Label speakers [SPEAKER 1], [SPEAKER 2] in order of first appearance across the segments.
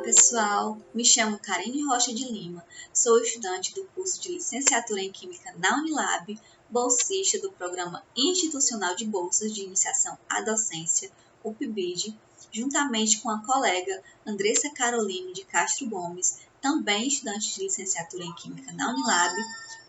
[SPEAKER 1] pessoal, me chamo Karine Rocha de Lima, sou estudante do curso de Licenciatura em Química na Unilab, bolsista do Programa Institucional de Bolsas de Iniciação à Docência, o PIBID, juntamente com a colega Andressa Caroline de Castro Gomes, também estudante de Licenciatura em Química na Unilab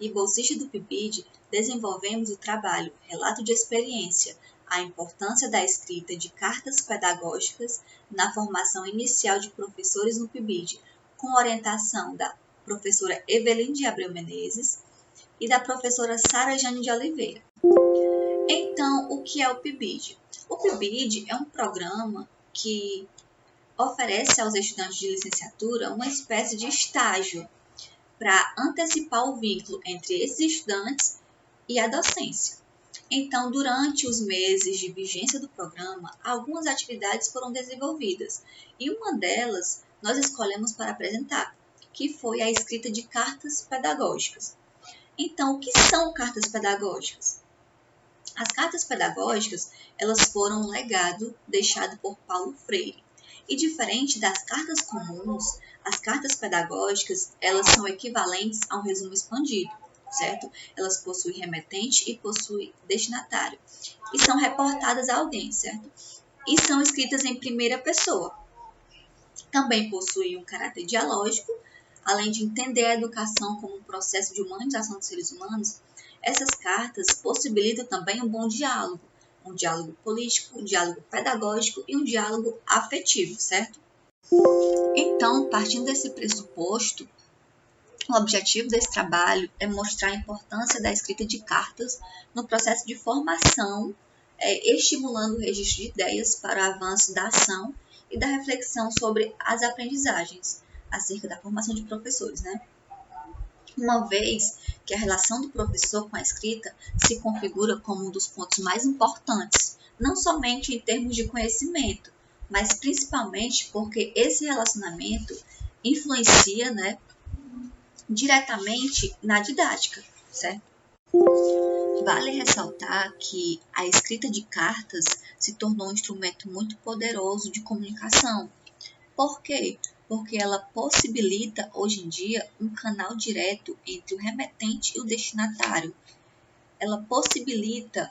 [SPEAKER 1] e bolsista do PIBID, desenvolvemos o trabalho Relato de Experiência, a importância da escrita de cartas pedagógicas na formação inicial de professores no PIBID, com orientação da professora Eveline de Abreu Menezes e da professora Sara Jane de Oliveira. Então, o que é o PIBID? O PIBID é um programa que oferece aos estudantes de licenciatura uma espécie de estágio para antecipar o vínculo entre esses estudantes e a docência. Então, durante os meses de vigência do programa, algumas atividades foram desenvolvidas e uma delas nós escolhemos para apresentar, que foi a escrita de cartas pedagógicas. Então, o que são cartas pedagógicas? As cartas pedagógicas, elas foram um legado deixado por Paulo Freire. E diferente das cartas comuns, as cartas pedagógicas, elas são equivalentes a um resumo expandido, certo? Elas possuem remetente e possuem destinatário. E são reportadas a alguém, certo? E são escritas em primeira pessoa. Também possuem um caráter dialógico, além de entender a educação como um processo de humanização dos seres humanos. Essas cartas possibilitam também um bom diálogo, um diálogo político, um diálogo pedagógico e um diálogo afetivo, certo? Então, partindo desse pressuposto, o objetivo desse trabalho é mostrar a importância da escrita de cartas no processo de formação, estimulando o registro de ideias para o avanço da ação e da reflexão sobre as aprendizagens acerca da formação de professores, né? Uma vez que a relação do professor com a escrita se configura como um dos pontos mais importantes, não somente em termos de conhecimento, mas principalmente porque esse relacionamento influencia, né, diretamente na didática, certo? Vale ressaltar que a escrita de cartas se tornou um instrumento muito poderoso de comunicação. Por quê? Porque ela possibilita, hoje em dia, um canal direto entre o remetente e o destinatário. Ela possibilita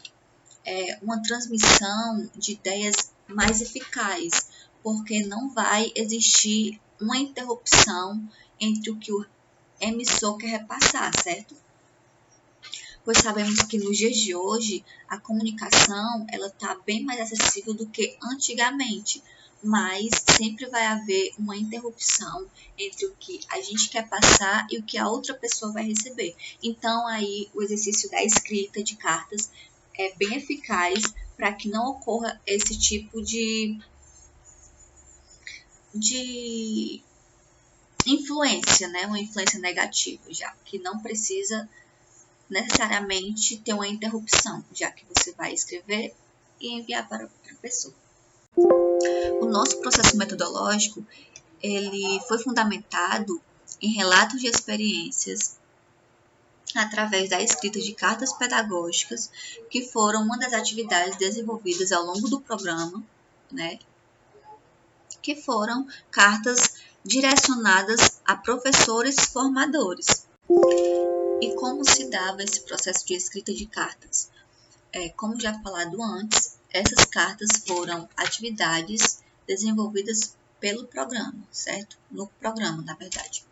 [SPEAKER 1] uma transmissão de ideias mais eficaz, porque não vai existir uma interrupção entre o que o emissor quer repassar, certo? Pois sabemos que nos dias de hoje a comunicação ela está bem mais acessível do que antigamente, mas sempre vai haver uma interrupção entre o que a gente quer passar e o que a outra pessoa vai receber. Então aí o exercício da escrita de cartas é bem eficaz para que não ocorra esse tipo de influência, né? Uma influência negativa, já que não precisa necessariamente ter uma interrupção, já que você vai escrever e enviar para outra pessoa. O nosso processo metodológico, ele foi fundamentado em relatos de experiências através da escrita de cartas pedagógicas, que foram uma das atividades desenvolvidas ao longo do programa, né? Que foram cartas direcionadas a professores formadores. E como se dava esse processo de escrita de cartas? Como já falado antes, essas cartas foram atividades desenvolvidas pelo programa, certo? No programa, na verdade.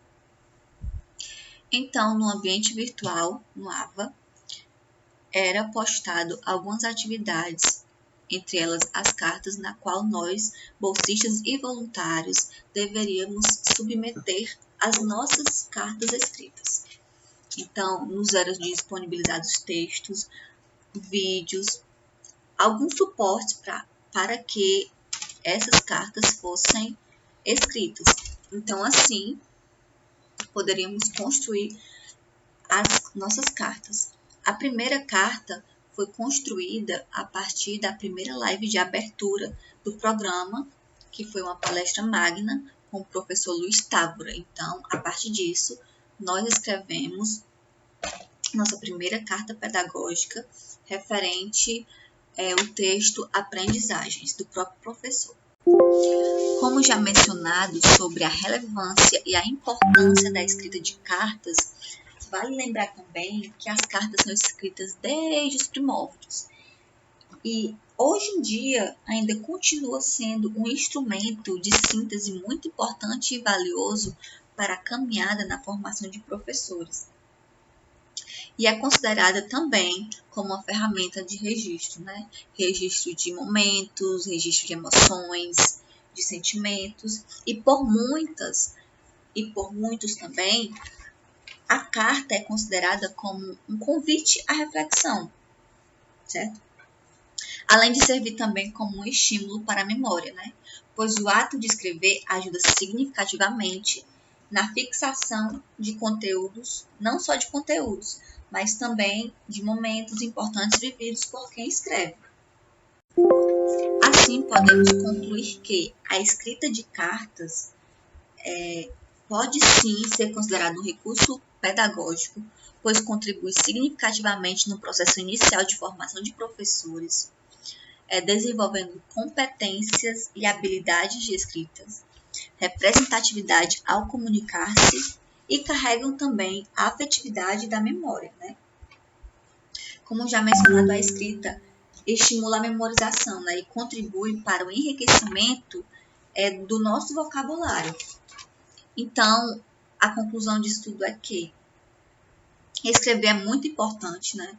[SPEAKER 1] Então, no ambiente virtual, no AVA, era postado algumas atividades, entre elas as cartas na qual nós, bolsistas e voluntários, deveríamos submeter as nossas cartas escritas. Então, nos eram disponibilizados textos, vídeos, alguns suportes para que essas cartas fossem escritas. Então, assim, poderíamos construir as nossas cartas. A primeira carta foi construída a partir da primeira live de abertura do programa, que foi uma palestra magna com o professor Luiz Távora. Então, a partir disso, nós escrevemos nossa primeira carta pedagógica referente ao texto Aprendizagens, do próprio professor. Como já mencionado sobre a relevância e a importância da escrita de cartas, vale lembrar também que as cartas são escritas desde os primórdios e hoje em dia ainda continua sendo um instrumento de síntese muito importante e valioso para a caminhada na formação de professores. E é considerada também como uma ferramenta de registro, né? Registro de momentos, registro de emoções, de sentimentos, e por muitos também, a carta é considerada como um convite à reflexão, certo? Além de servir também como um estímulo para a memória, né? Pois o ato de escrever ajuda significativamente na fixação de conteúdos, não só de conteúdos, mas também de momentos importantes vividos por quem escreve. Assim, podemos concluir que a escrita de cartas pode sim ser considerado um recurso pedagógico, pois contribui significativamente no processo inicial de formação de professores, desenvolvendo competências e habilidades de escrita, representatividade ao comunicar-se e carregam também a afetividade da memória, né? Como já mencionado, a escrita estimula a memorização, né, e contribui para o enriquecimento do nosso vocabulário. Então, a conclusão disso tudo é que escrever é muito importante, né?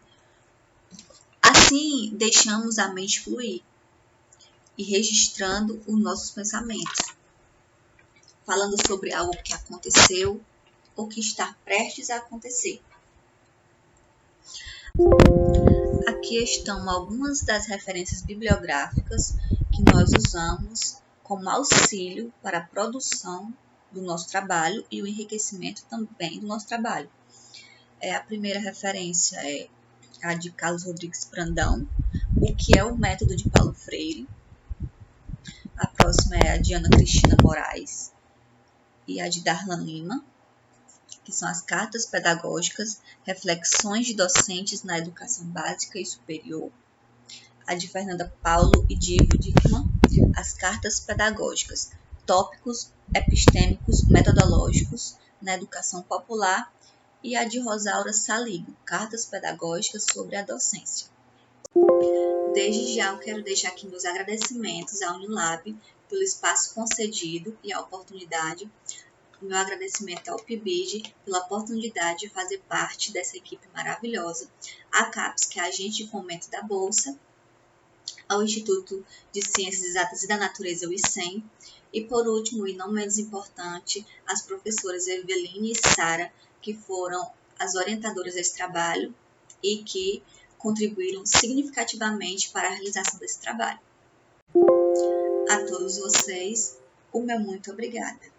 [SPEAKER 1] Assim, deixamos a mente fluir e registrando os nossos pensamentos, falando sobre algo que aconteceu ou que está prestes a acontecer. Aqui estão algumas das referências bibliográficas que nós usamos como auxílio para a produção do nosso trabalho e o enriquecimento também do nosso trabalho. A primeira referência é a de Carlos Rodrigues Brandão, O que é o método de Paulo Freire. A próxima é a de Ana Cristina Moraes e a de Darlan Lima, que são as cartas pedagógicas, reflexões de docentes na educação básica e superior. A de Fernanda Paulo e de Ivo Dickmann, as cartas pedagógicas, tópicos epistêmicos metodológicos na educação popular, e a de Rosaura Saligo, cartas pedagógicas sobre a docência. Desde já eu quero deixar aqui meus agradecimentos à Unilab pelo espaço concedido e a oportunidade. O meu agradecimento ao PIBID pela oportunidade de fazer parte dessa equipe maravilhosa, à CAPES, que é a agente de fomento da Bolsa, ao Instituto de Ciências Exatas e da Natureza, o ICEM, e por último, e não menos importante, as professoras Eveline e Sara, que foram as orientadoras desse trabalho e que contribuíram significativamente para a realização desse trabalho. A todos vocês, o meu muito obrigada.